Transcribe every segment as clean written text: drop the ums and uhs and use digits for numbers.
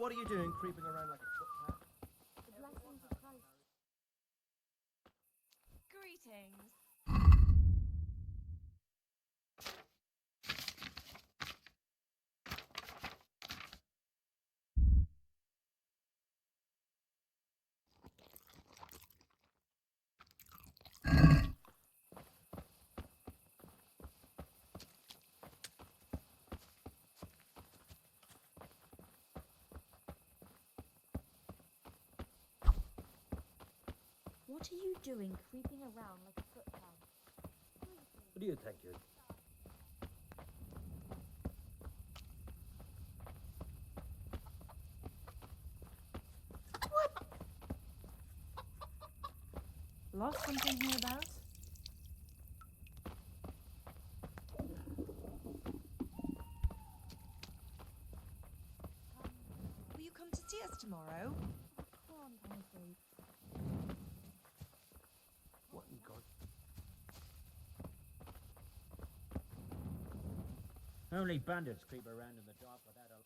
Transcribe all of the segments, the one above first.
What are you doing creeping around like a footpad? The blessings of Christ. Greetings. What are you doing creeping around like a footpad? What do you think, you? Lost something hereabouts? Will you come to see us tomorrow? I'm afraid. What in God? Only bandits creep around in the dark without a...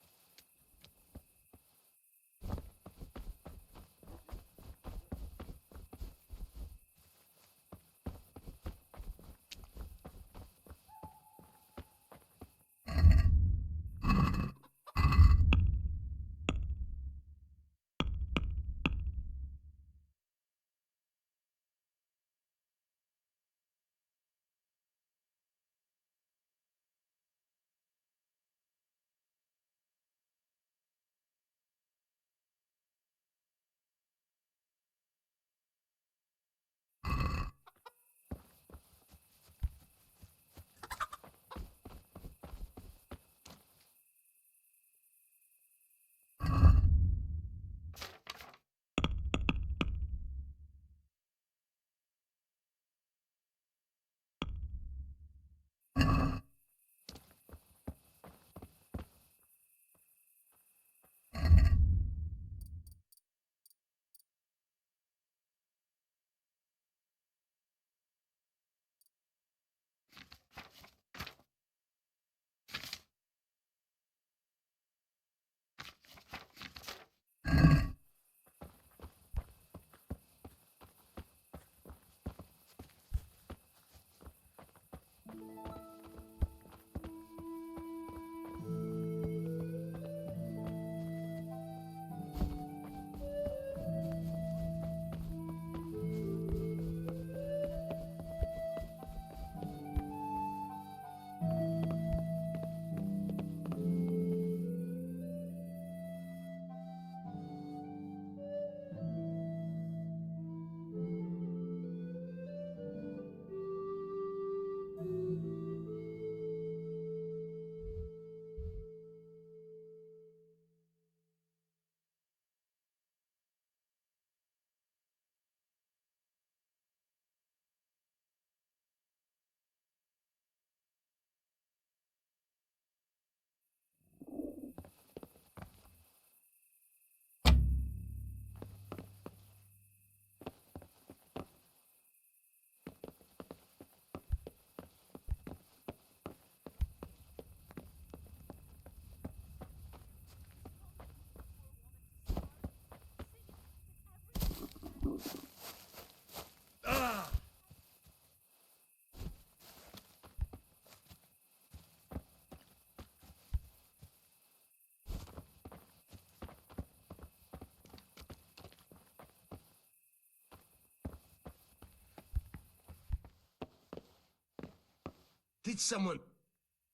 Did someone...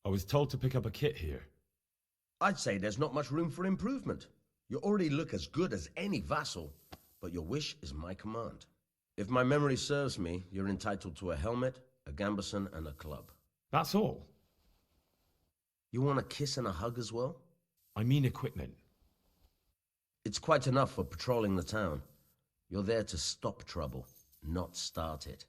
I was told to pick up a kit here. I'd say there's not much room for improvement. You already look as good as any vassal, but your wish is my command. If my memory serves me, you're entitled to a helmet, a gambeson, and a club. That's all. You want a kiss and a hug as well? I mean equipment. It's quite enough for patrolling the town. You're there to stop trouble, not start it.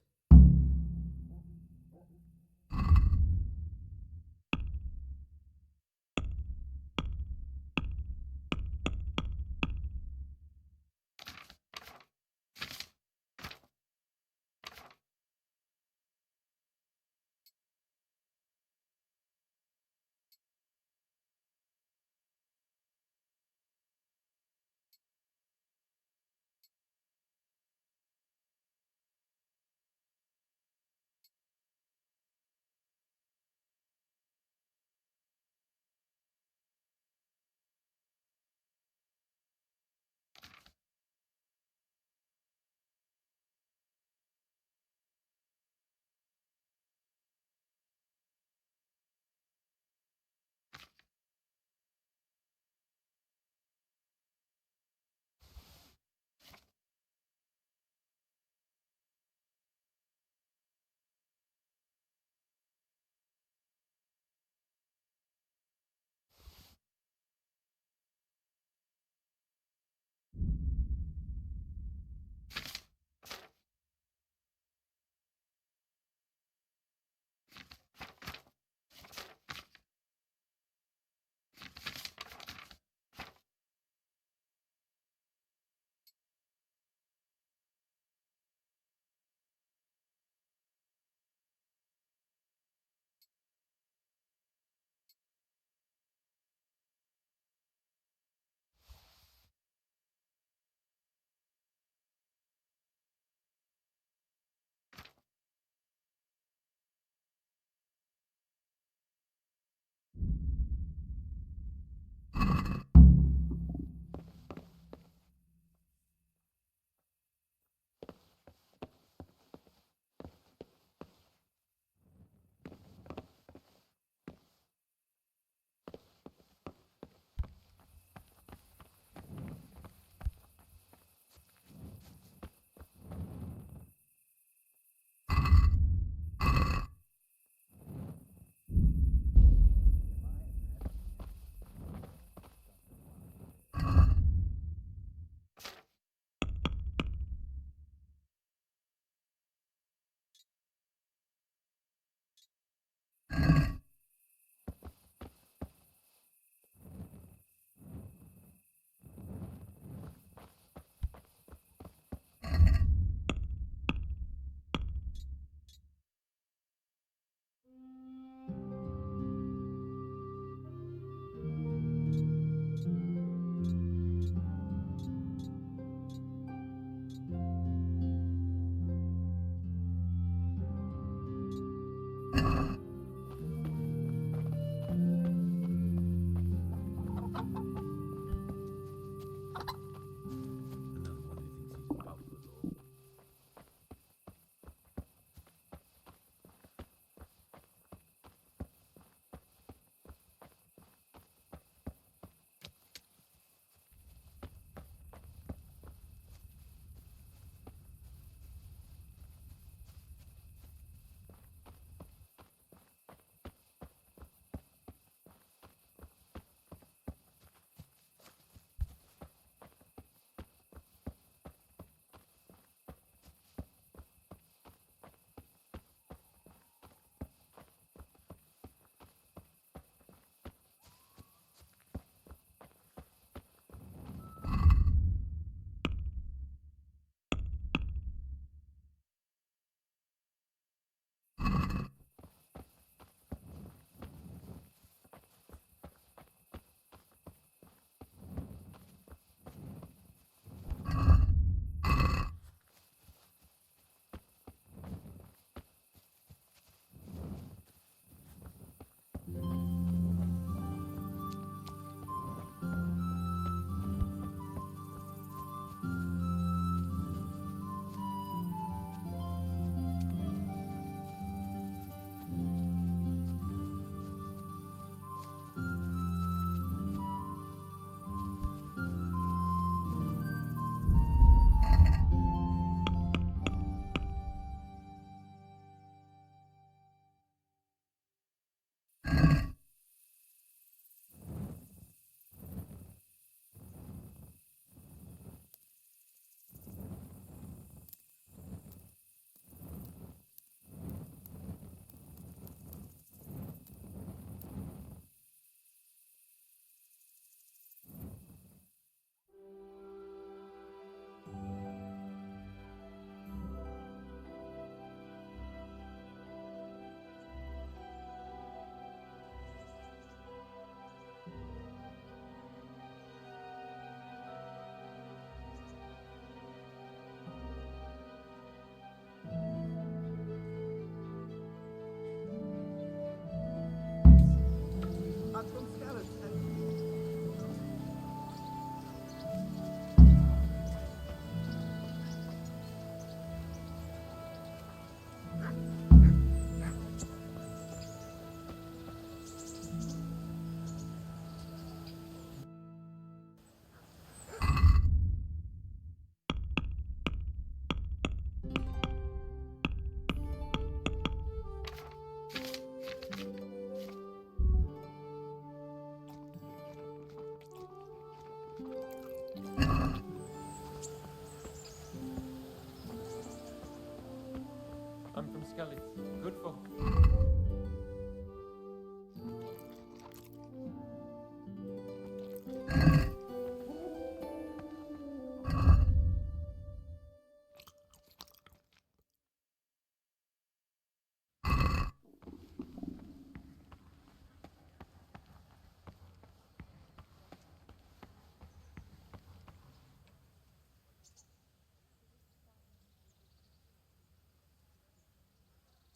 Good for.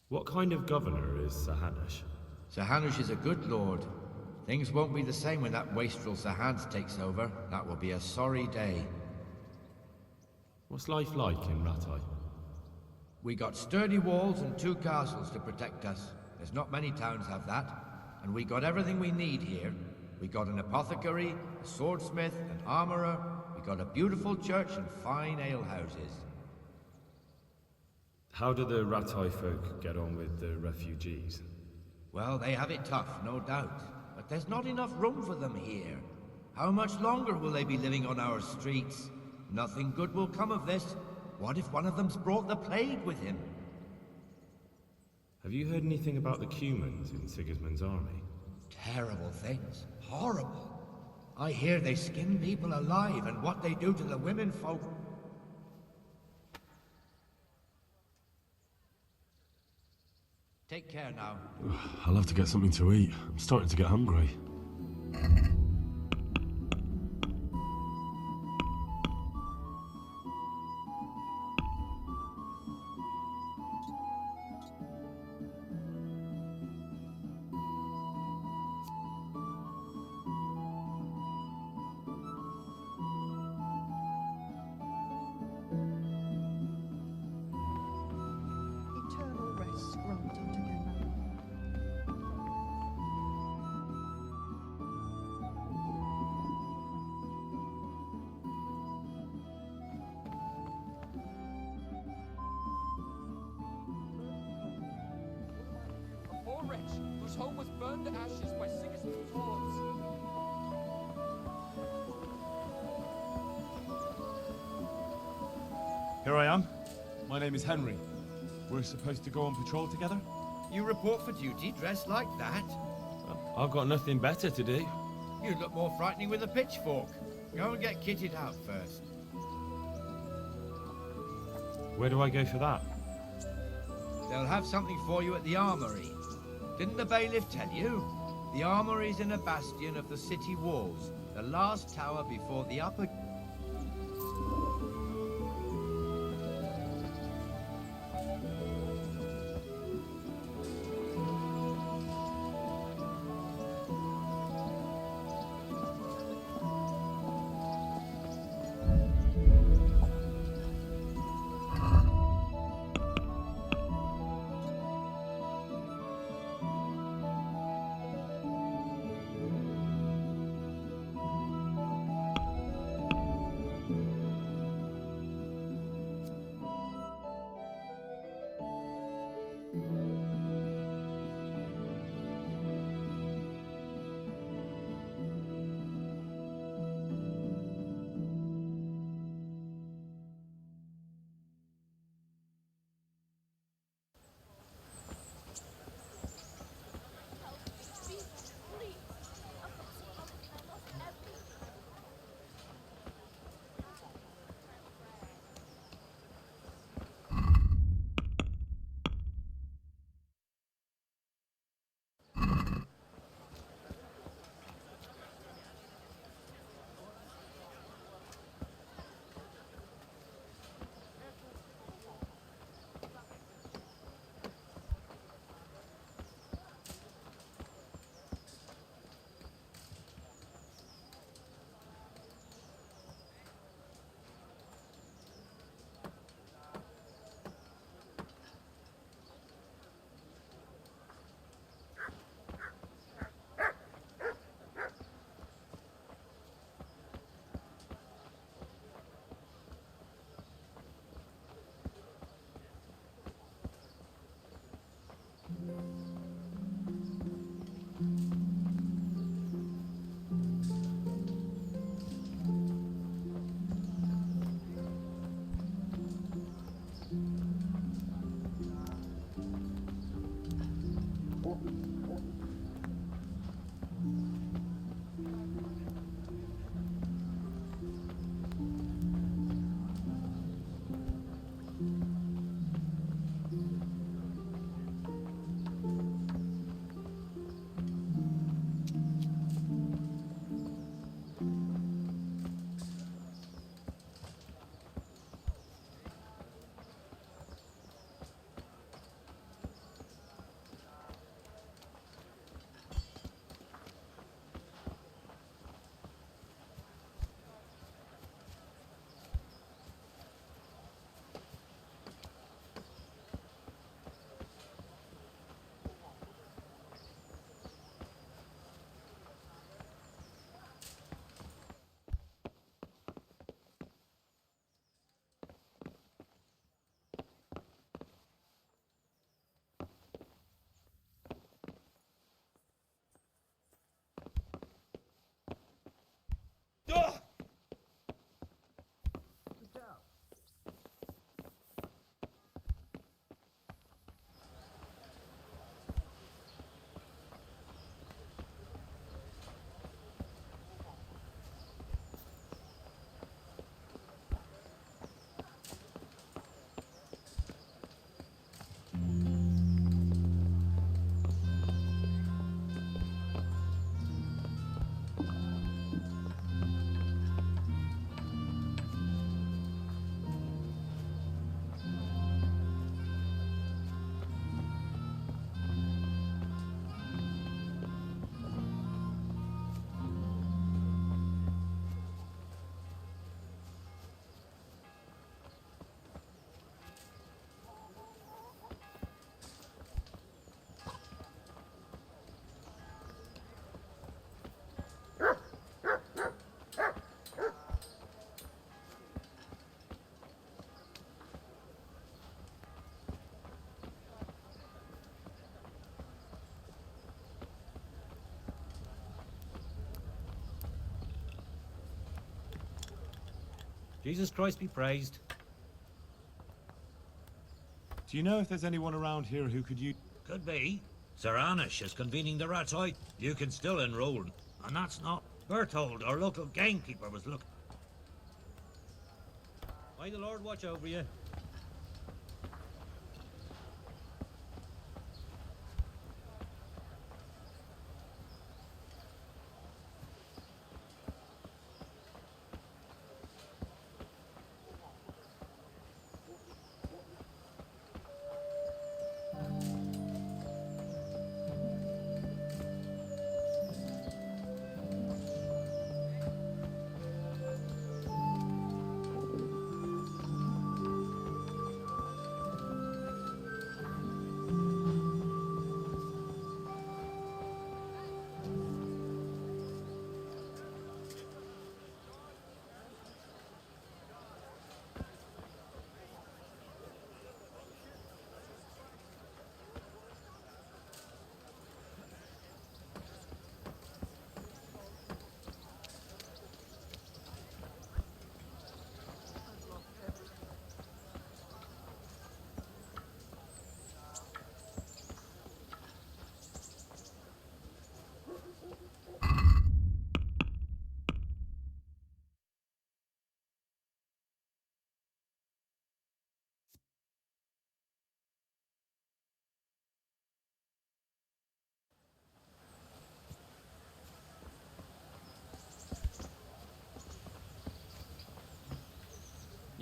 What kind of governor is Sir Hanush? Sir Hanush is a good lord. Things won't be the same when that wastrel Sir Hans takes over. That will be a sorry day. What's life like in Ratai? We got sturdy walls and 2 castles to protect us. There's not many towns have that. And we got everything we need here. We got an apothecary, a swordsmith, an armorer. We got a beautiful church and fine alehouses. How do the Ratai folk get on with the refugees? Well, they have it tough, no doubt. But there's not enough room for them here. How much longer will they be living on our streets? Nothing good will come of this. What if one of them's brought the plague with him? Have you heard anything about the Cumans in Sigismund's army? Terrible things. Horrible. I hear they skin people alive, and what they do to the women folk. Take care now. I'll have to get something to eat. I'm starting to get hungry. Eternal rest grant unto them. A poor wretch whose home was burned to ashes by Sigismund's hordes. Here I am. My name is Henry. We're supposed to go on patrol together? You report for duty dressed like that? I've got nothing better to do. You look more frightening with a pitchfork. Go and get kitted out first. Where do I go for that? They'll have something for you at the armory. Didn't the bailiff tell you? The armory's in a bastion of the city walls, the last tower before the upper... Jesus Christ be praised. Do you know if there's anyone around here who could use... Could be. Sir Anish is convening the rat's eye. You can still enroll. And that's not... Berthold, our local gamekeeper, was looking... May the Lord watch over you.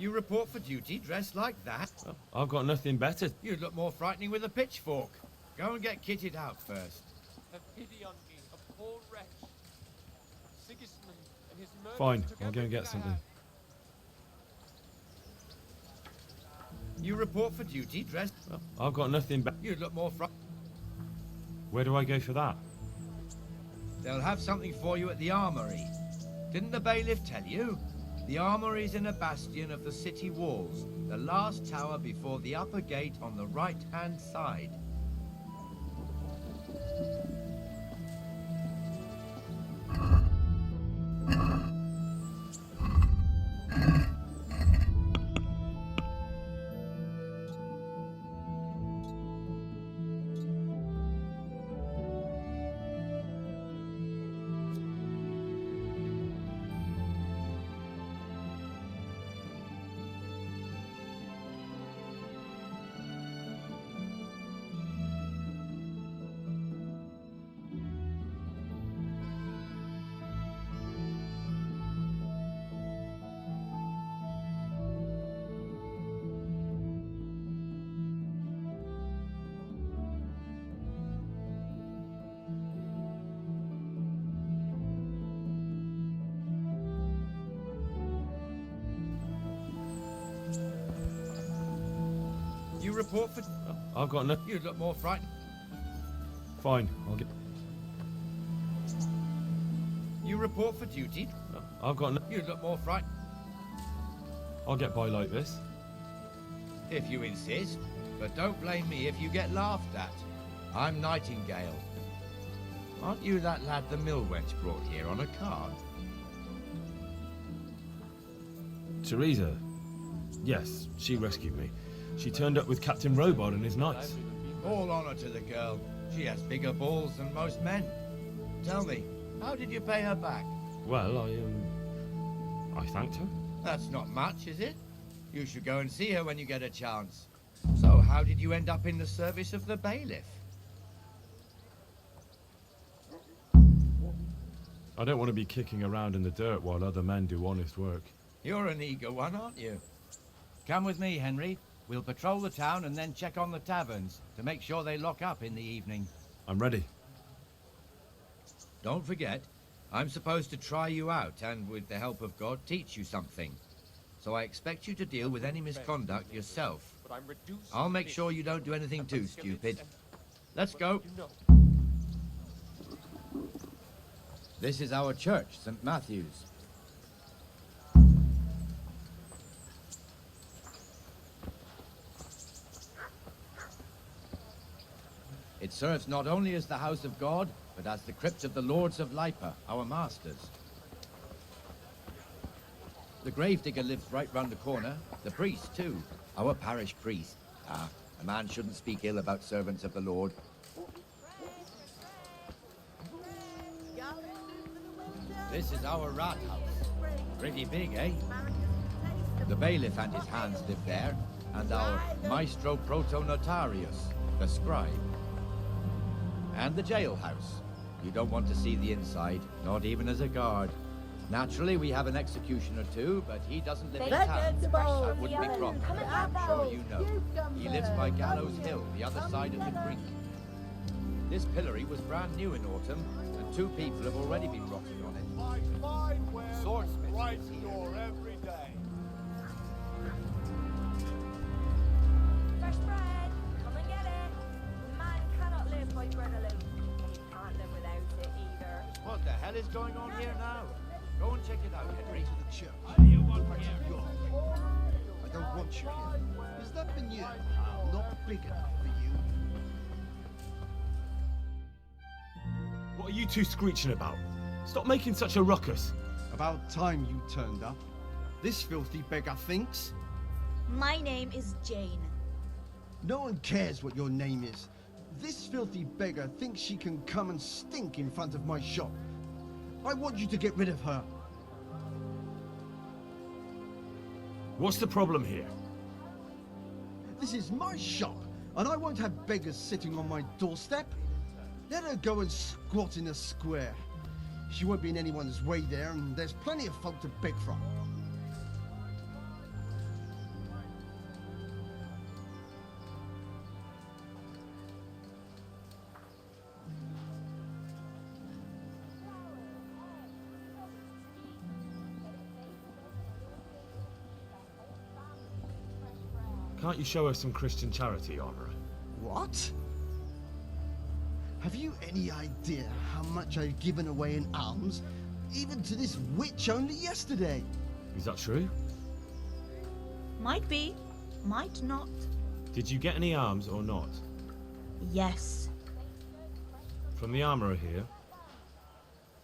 You report for duty dressed like that? Well, I've got nothing better. You'd look more frightening with a pitchfork. Go and get kitted out first. Have pity on me, a poor wretch. Sigismund and his murderers Fine, took I'll go and get everything I something. had. You report for duty dressed... Well, I've got nothing better. You'd look more frightened. Where do I go for that? They'll have something for you at the armory. Didn't the bailiff tell you? The armory's in a bastion of the city walls, the last tower before the upper gate on the right-hand side. You report for... I've got nothing. You'd look more frightened. Fine, I'll get... You report for duty. I've got no... You'd look more frightened. I'll get by like this. If you insist. But don't blame me if you get laughed at. I'm Nightingale. Aren't you that lad the mill wench brought here on a cart? Teresa. Yes, she rescued me. She turned up with Captain Robot and his knights. All honor to the girl. She has bigger balls than most men. Tell me, how did you pay her back? Well, I thanked her. That's not much, is it? You should go and see her when you get a chance. So, how did you end up in the service of the bailiff? I don't want to be kicking around in the dirt while other men do honest work. You're an eager one, aren't you? Come with me, Henry. We'll patrol the town and then check on the taverns to make sure they lock up in the evening. I'm ready. Don't forget, I'm supposed to try you out and, with the help of God, teach you something. So I expect you to deal with any misconduct yourself. But I'm reduced I'll to make this. sure you don't do anything too stupid. Let's go. You know. This is our church, St. Matthew's. It serves not only as the house of God, but as the crypt of the lords of Lipa, our masters. The gravedigger lives right round the corner. The priest, too. Our parish priest. Ah, a man shouldn't speak ill about servants of the Lord. This is our rat house. Pretty big, eh? The bailiff and his hands live there, and our maestro proto-notarius, the scribe. And the jailhouse. You don't want to see the inside, not even as a guard. Naturally, we have an executioner too, but he doesn't live in town. That wouldn't be proper. I'm sure you know. He lives by Gallows Hill, the other side of the creek. This pillory was brand new in autumn, and 2 people have already been rotting on it. Swordsmith right door every day. Fresh bread! Come and get it! Man cannot live by bread alone. He can't live without it either. What the hell is going on here now? Go and check it out, Henry. To the church. I don't want you here. Has that been you? Not big enough for you. What are you two screeching about? Stop making such a ruckus. About time you turned up. This filthy beggar thinks. My name is Jane. No one cares what your name is. This filthy beggar thinks she can come and stink in front of my shop. I want you to get rid of her. What's the problem here? This is my shop, and I won't have beggars sitting on my doorstep. Let her go and squat in a square. She won't be in anyone's way there, and there's plenty of folk to beg from. Can't you show us some Christian charity, Armourer? What? Have you any idea how much I've given away in alms, even to this witch only yesterday? Is that true? Might be, might not. Did you get any alms or not? Yes. From the Armourer here?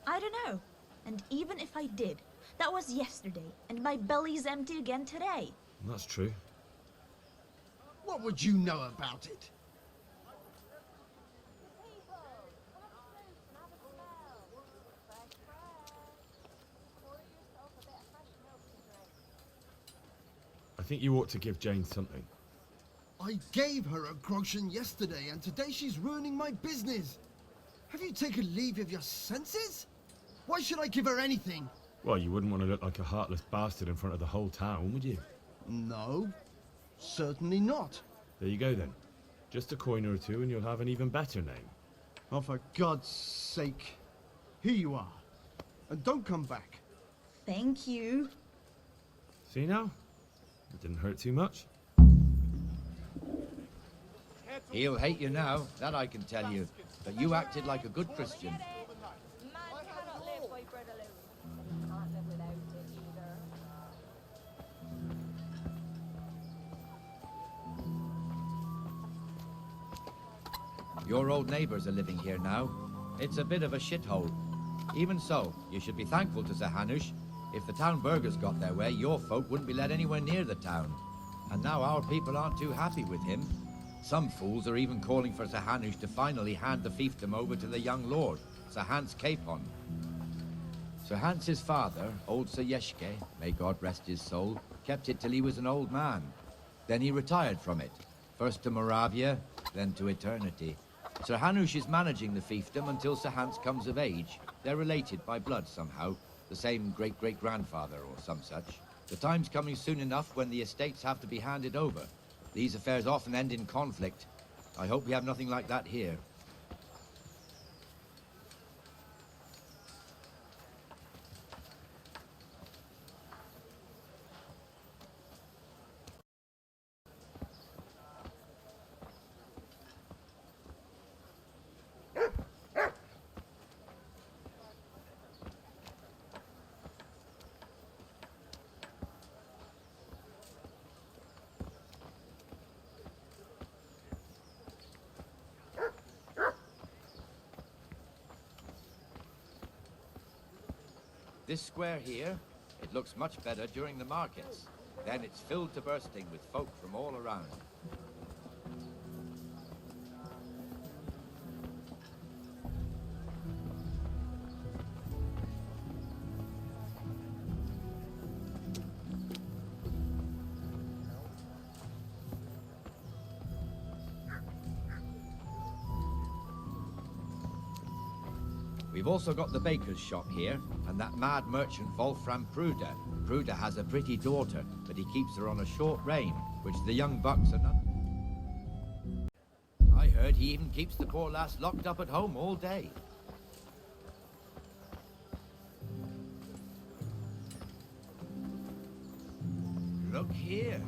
I don't know. And even if I did, that was yesterday, and my belly's empty again today. That's true. What would you know about it? I think you ought to give Jane something. I gave her a groschen yesterday, and today she's ruining my business. Have you taken leave of your senses? Why should I give her anything? Well, you wouldn't want to look like a heartless bastard in front of the whole town, would you? No, certainly not. There you go then. Just a coin or two and you'll have an even better name. Oh, for God's sake. Here you are. And don't come back. Thank you. See now? It didn't hurt too much. He'll hate you now, that I can tell you. But you acted like a good Christian. Man cannot live by bread alone. Can't live without it either. Your old neighbours are living here now. It's a bit of a shithole. Even so, you should be thankful to Sir Hanush. If the town burghers got their way, your folk wouldn't be let anywhere near the town. And now our people aren't too happy with him. Some fools are even calling for Sir Hanush to finally hand the fiefdom over to the young lord, Sir Hans Capon. Sir Hans's father, old Sir Yeshke, may God rest his soul, kept it till he was an old man. Then he retired from it, first to Moravia, then to eternity. Sir Hanush is managing the fiefdom until Sir Hans comes of age. They're related by blood somehow, the same great-great-grandfather or some such. The time's coming soon enough when the estates have to be handed over. These affairs often end in conflict. I hope we have nothing like that here. This square here, It looks much better during the markets. Then it's filled to bursting with folk from all around. We've also got the baker's shop here, and that mad merchant Wolfram Pruder. Pruder has a pretty daughter, but he keeps her on a short rein, which the young bucks are not. I heard he even keeps the poor lass locked up at home all day. Look here.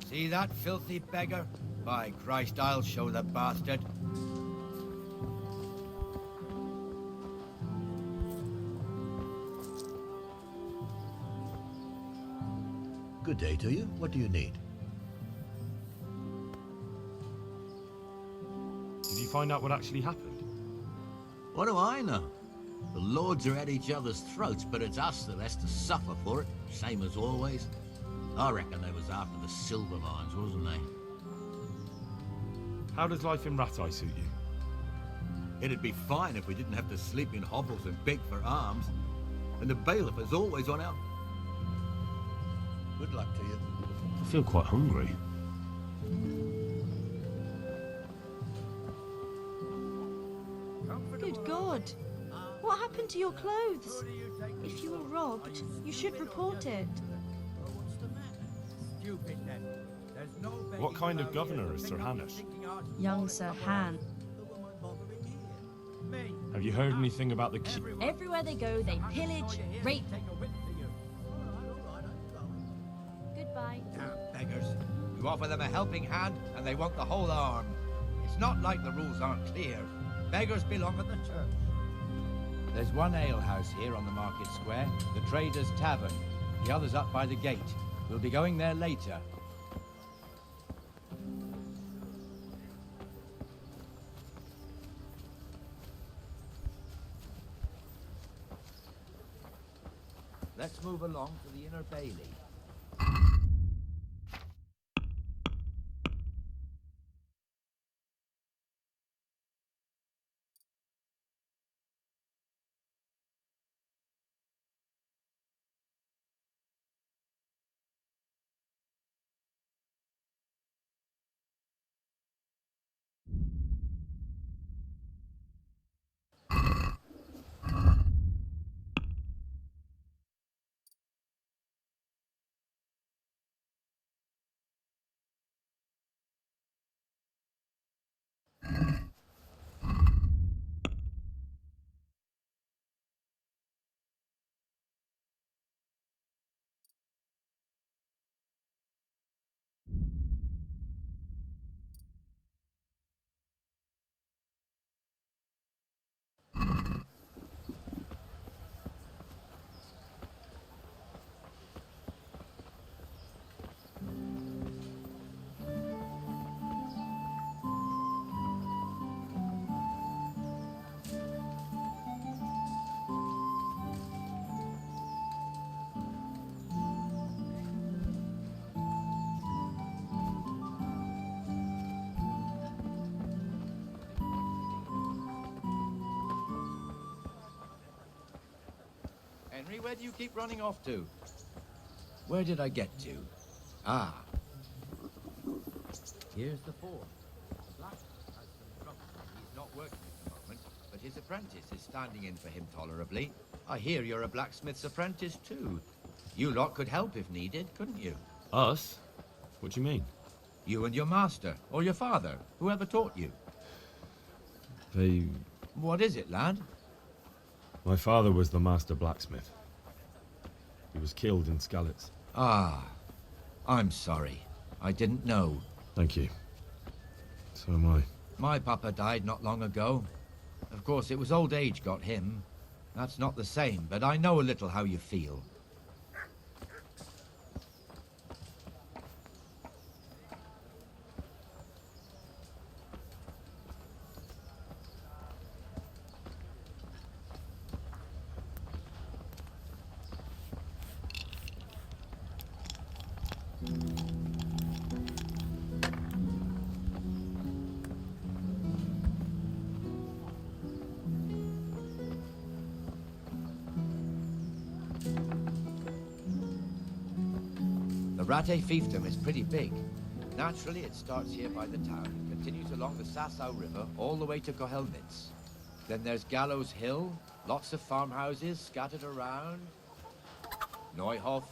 See that filthy beggar? By Christ, I'll show the bastard. Good day to you. What do you need? Did you find out what actually happened? What do I know? The lords are at each other's throats, but it's us that has to suffer for it, same as always. I reckon they was after the silver mines, wasn't they? How does life in Ratai suit you? It'd be fine if we didn't have to sleep in hovels and beg for alms. And the bailiff is always on our... Good luck to you. I feel quite hungry. Good God. What happened to your clothes? If you were robbed, you should report it. What kind of governor is Sir Hanush? Young Sir Han. Have you heard anything about the key? Everywhere they go, they pillage, rape. Goodbye. Damn beggars. You offer them a helping hand and they want the whole arm. It's not like the rules aren't clear. Beggars belong at the church. There's one alehouse here on the market square, the Trader's Tavern. The other's up by the gate. We'll be going there later. Let's move along to the Inner Bailey. Henry, where do you keep running off to? Where did I get to? Ah. Here's the form. Black has some trouble. He's not working at the moment, but his apprentice is standing in for him tolerably. I hear you're a blacksmith's apprentice too. You lot could help if needed, couldn't you? Us? What do you mean? You and your master, or your father, whoever taught you. They... What is it, lad? My father was the master blacksmith. He was killed in Skalitz. Ah, I'm sorry. I didn't know. Thank you. So am I. My papa died not long ago. Of course, it was old age got him. That's not the same, but I know a little how you feel. Rate fiefdom is pretty big. Naturally, it starts here by the town and continues along the Sasau River all the way to Kohelnitz. Then there's Gallows Hill, lots of farmhouses scattered around. Neuhof,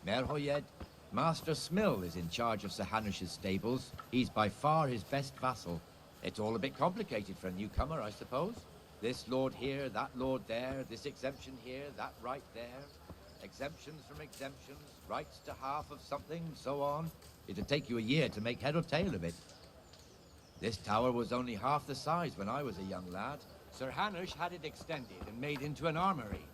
Merhoyed. Master Smill is in charge of Sir Hanush's stables. He's by far his best vassal. It's all a bit complicated for a newcomer, I suppose. This lord here, that lord there, this exemption here, that right there. Exemptions from exemptions, rights to half of something, so on. It'd take you a year to make head or tail of it. This tower was only half the size when I was a young lad. Sir Hanush had it extended and made into an armory.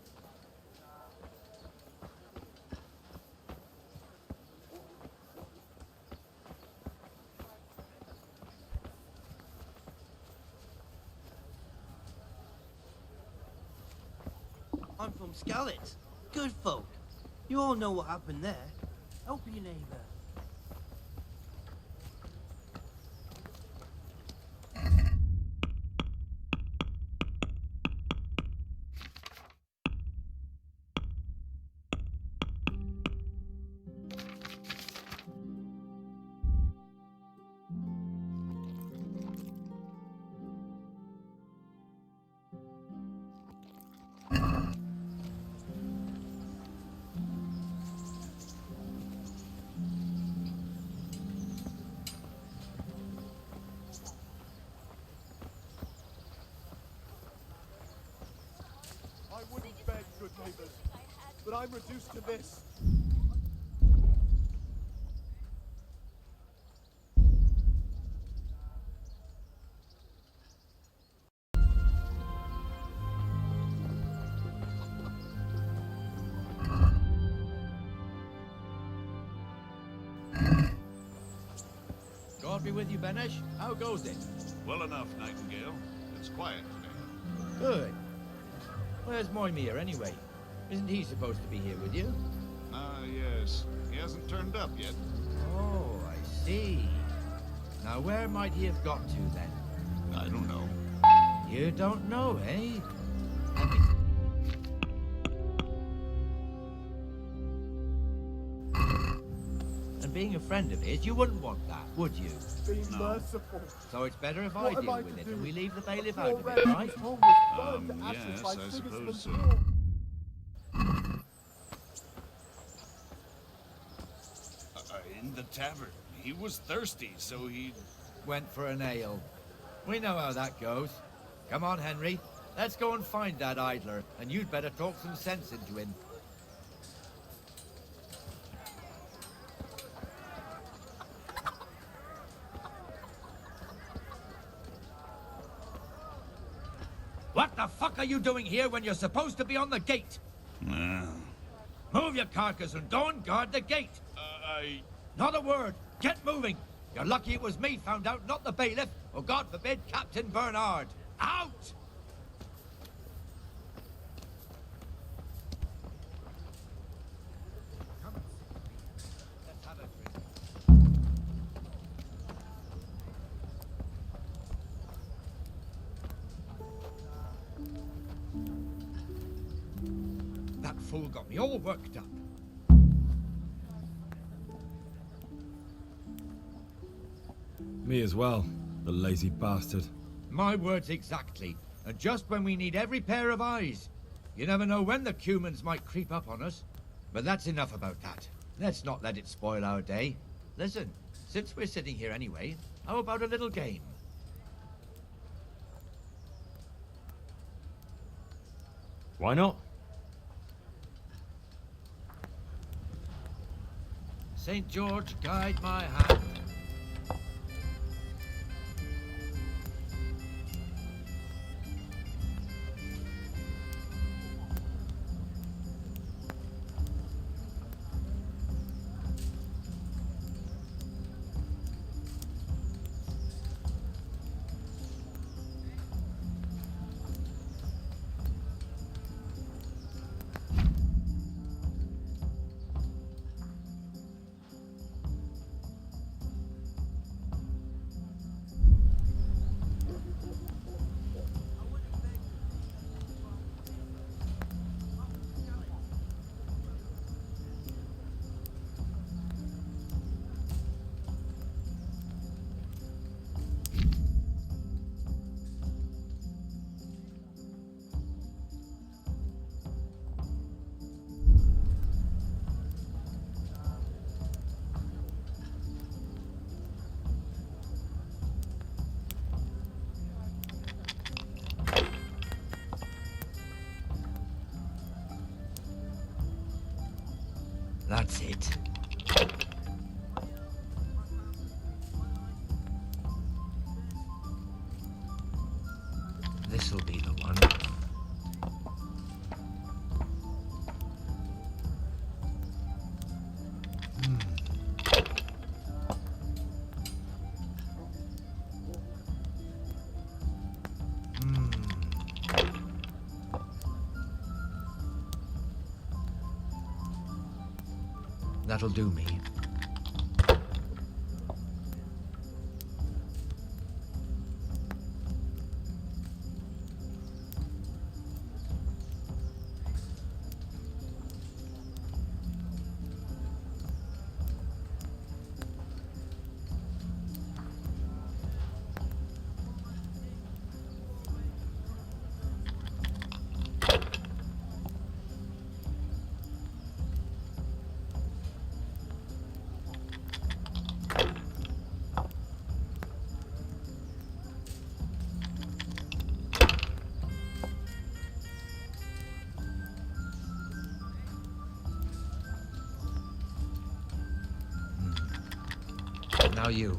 I'm from Scarlet. Good folk. You all know what happened there. Help your neighbour. I wouldn't beg, good neighbors, but I'm reduced to this. God be with you, Benesh. How goes it? Well enough, Nightingale. It's quiet today. Good. Where's Moimir, anyway? Isn't he supposed to be here with you? Ah, yes. He hasn't turned up yet. Oh, I see. Now, where might he have got to, then? I don't know. You don't know, eh? And being a friend of his, you wouldn't want that, would you? Be merciful. So it's better if What I am deal I with to it do? and we leave the bailiff The out of poor it, wretch right? whose home was burned to ashes Yes, by I suppose Sigismund's so. war. In the tavern. He was thirsty, so he... Went for an ale. We know how that goes. Come on, Henry. Let's go and find that idler, and you'd better talk some sense into him. What the fuck are you doing here when you're supposed to be on the gate? Move your carcass and go and guard the gate. Not a word. Get moving. You're lucky it was me found out, not the bailiff, or God forbid, Captain Bernard. Out! Come and sit with me. Let's have a drink. That fool got me all worked up. Me as well, the lazy bastard. My words exactly. And just when we need every pair of eyes. You never know when the Cumans might creep up on us. But that's enough about that. Let's not let it spoil our day. Listen, since we're sitting here anyway, how about a little game? Why not? St. George, guide my hand. That's it. This'll be the one. That'll do me. Now you.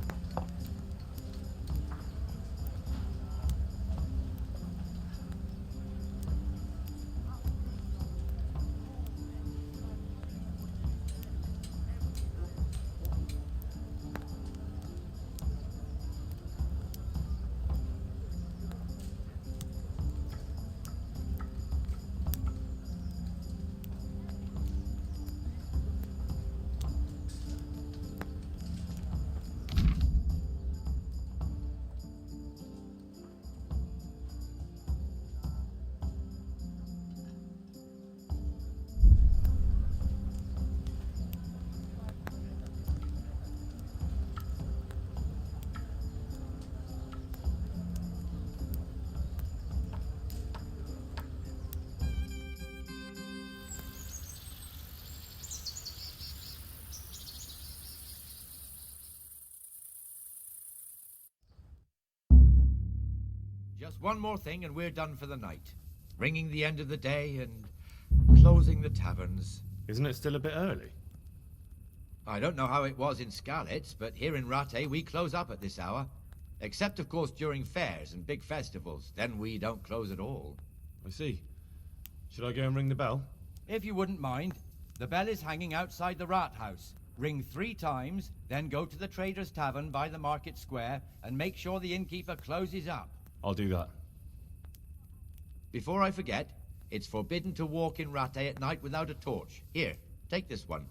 Just one more thing and we're done for the night. Ringing the end of the day and closing the taverns. Isn't it still a bit early? I don't know how it was in Skalitz, but here in Rattay we close up at this hour. Except, of course, during fairs and big festivals. Then we don't close at all. I see. Should I go and ring the bell? If you wouldn't mind. The bell is hanging outside the rat house. Ring 3 times, then go to the Trader's Tavern by the market square and make sure the innkeeper closes up. I'll do that. Before I forget, it's forbidden to walk in Rattay at night without a torch. Here, take this one.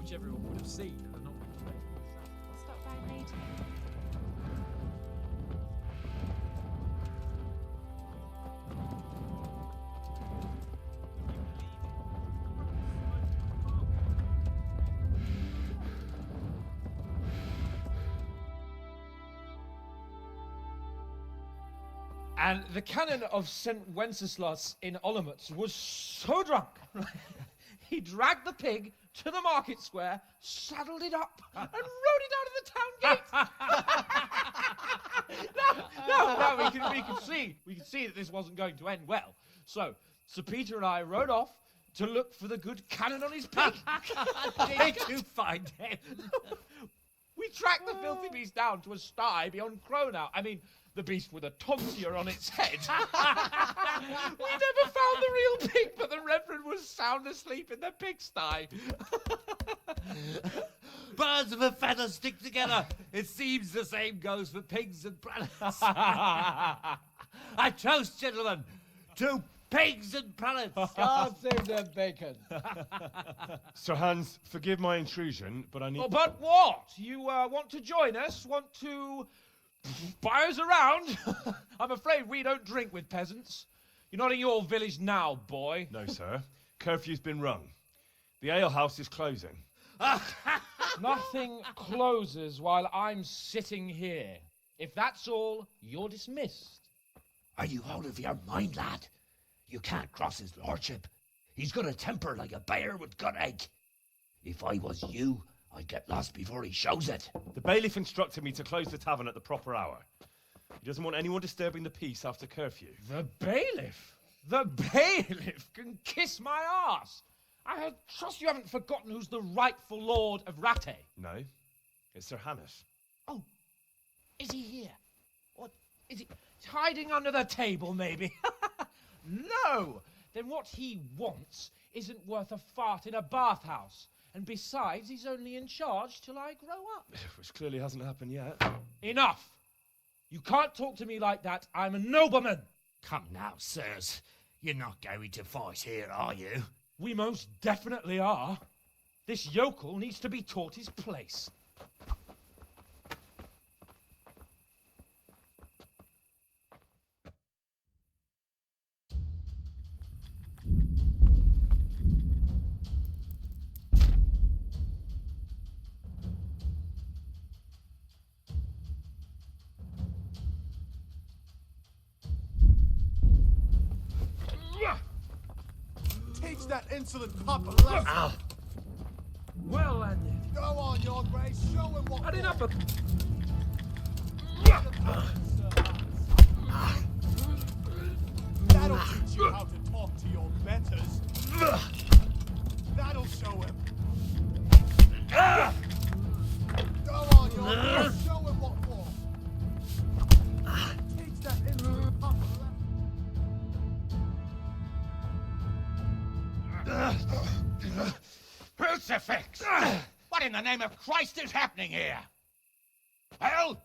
which everyone would have seen and not been expecting to say. I'll stop by later. And the canon of St. Wenceslas in Olomouc was so drunk, he dragged the pig to the market square, saddled it up, and rode it out of the town gate. No, we can see that this wasn't going to end well. So, Sir Peter and I rode off to look for the good canon on his pig. Did you find him? We tracked the filthy beast down to a sty beyond Cronow. I mean, the beast with a tonsure on its head. We never found the real pig, but the Reverend was sound asleep in the pigsty. Birds of a feather stick together. It seems the same goes for pigs and planets. I toast, gentlemen, to pigs and planets. God save the bacon. Sir Hans, forgive my intrusion, but I need... Oh, but what? You want to join us? Want to buy us around? I'm afraid we don't drink with peasants. You're not in your village now, boy. No, sir. Curfew's been rung. The alehouse is closing. Nothing closes while I'm sitting here. If that's all, you're dismissed. Are you out of your mind, lad? You can't cross his lordship. He's got a temper like a bear with gut ache. If I was you, I'd get lost before he shows it. The bailiff instructed me to close the tavern at the proper hour. He doesn't want anyone disturbing the peace after curfew. The bailiff? The bailiff can kiss my arse. I trust you haven't forgotten who's the rightful lord of Rattay. No, it's Sir Hannes. Oh, is he here? What, is he hiding under the table, maybe? No! Then what he wants isn't worth a fart in a bathhouse. And besides, he's only in charge till I grow up. Which clearly hasn't happened yet. Enough! You can't talk to me like that. I'm a nobleman. Come now, sirs. You're not going to fight here, are you? We most definitely are. This yokel needs to be taught his place. Teach that insolent pup a lesson. Ow. Well landed. Go on, your grace. Show him what. Had enough of. That'll teach you how to talk to your betters. That'll show him. Go on, your grace. Show him what for. Teach that insolent pup a lesson. Crucifix! What in the name of Christ is happening here? Well,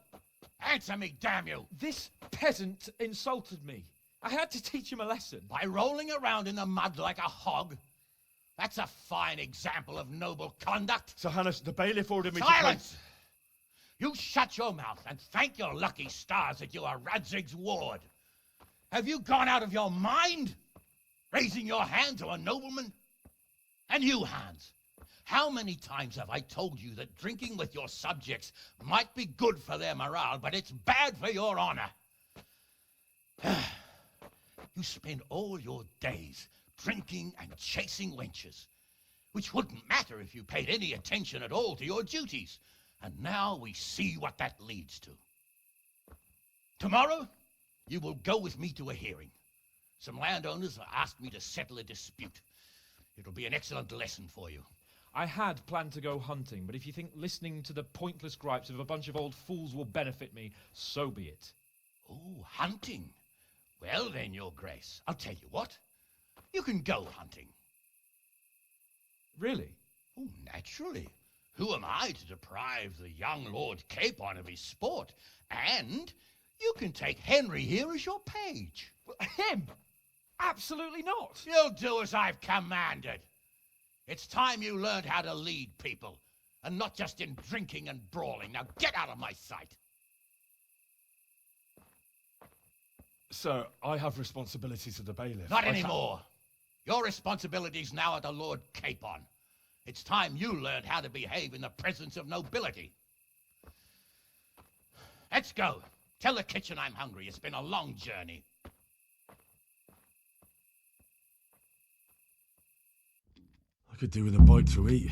answer me, damn you! This peasant insulted me. I had to teach him a lesson. By rolling around in the mud like a hog? That's a fine example of noble conduct. Sir Hannes, the bailiff ordered me Silence! You shut your mouth and thank your lucky stars that you are Radzig's ward. Have you gone out of your mind? Raising your hand to a nobleman? And you, Hans, how many times have I told you that drinking with your subjects might be good for their morale, but it's bad for your honor? You spend all your days drinking and chasing wenches, which wouldn't matter if you paid any attention at all to your duties. And now we see what that leads to. Tomorrow, you will go with me to a hearing. Some landowners have asked me to settle a dispute. It'll be an excellent lesson for you. I had planned to go hunting, but if you think listening to the pointless gripes of a bunch of old fools will benefit me, so be it. Oh, hunting. Well then, your grace, I'll tell you what. You can go hunting. Really? Oh, naturally. Who am I to deprive the young Lord Capon of his sport? And you can take Henry here as your page. Him? Absolutely not. You'll do as I've commanded. It's time you learned how to lead people, and not just in drinking and brawling. Now get out of my sight! Sir, I have responsibilities to the bailiff. Not anymore. Your responsibilities now are the Lord Capon. It's time you learned how to behave in the presence of nobility. Let's go. Tell the kitchen I'm hungry. It's been a long journey. I could do with a bite to eat.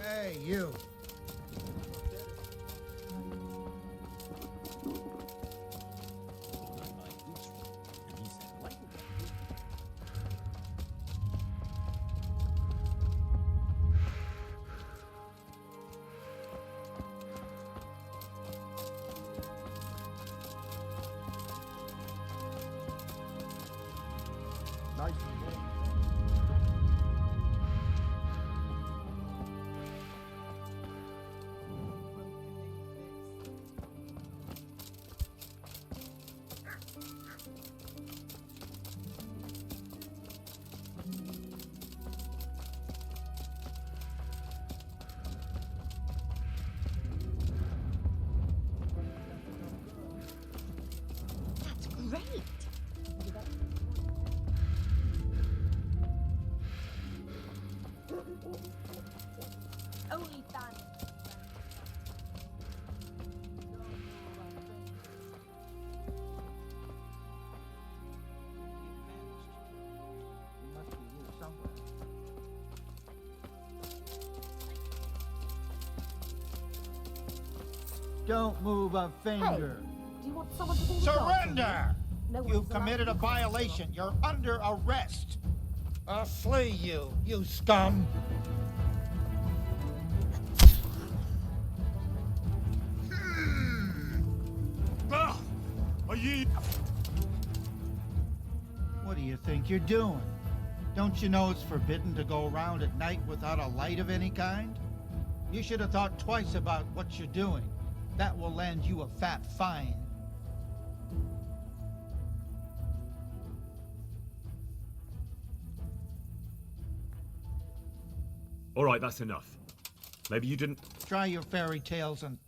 Hey, you. Nice and warm. That's great. Only fun. He must be here somewhere. Don't move a finger. Do you want someone to do Surrender! No You've one's allowed committed to a do violation. You're under arrest. I'll slay you, you scum. Are ye? What do you think you're doing? Don't you know it's forbidden to go around at night without a light of any kind? You should have thought twice about what you're doing. That will land you a fat fine. All right, that's enough. Maybe you didn't... Try your fairy tales and...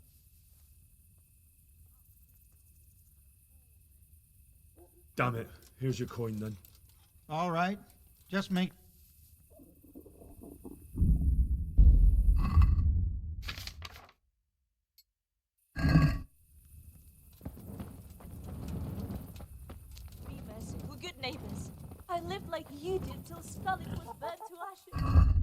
Damn it. Here's your coin, then. All right. Just make... Beavers, we're good neighbors. lived like you did till Scarlet was burnt to ashes.